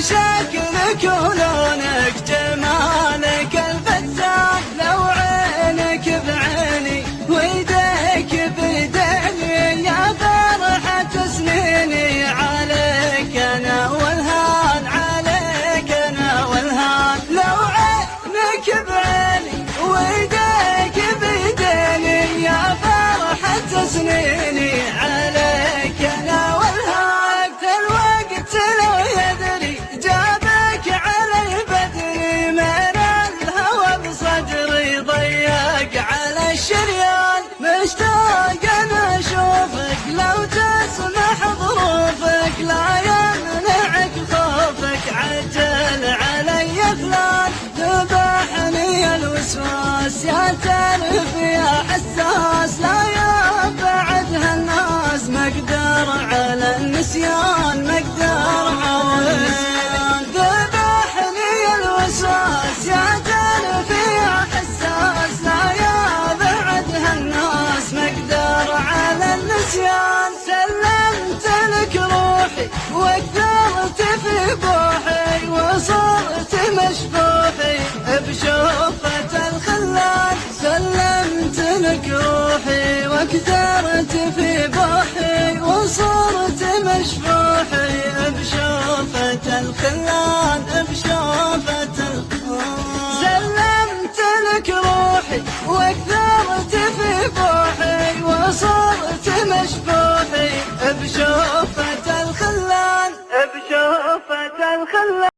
شكلك ولونك جمالك الفتان، لو عينك بعيني ويديك بيديني يا فرحة سنيني، عليك انا والهان عليك انا والهان، لو عينك بعيني ويديك بيديني يا فرحة سنيني، عليك انا والهان. الوقت لو يدري جابك علي بدري، من الهوى بصدري ضيق على الشريان، مشتاق انا اشوفك لو تسمح ظروفك، لا يمنعك خوفك عجل علي فلان، ذبحني الوسواس يا تعرف يا حساس، لا يبعد هالناس مقدر على النسيان مقدر على النسيان، ذبحني الوسواس يا تعرف يا حساس، لا يبعد هالناس مقدر على النسيان. سلمت لك روحي وكثرت في بوحي، وصرت مشبوحي بشوفة الخلان، سلمت لك روحي وكثرت في بوحي، وصرت مشبوحي بشوفة الخلان بشوفة الخلان، سلمت لك روحي وكثرت في بوحي، وصرت مشبوحي بشوفة الخلان بشوفة الخلان.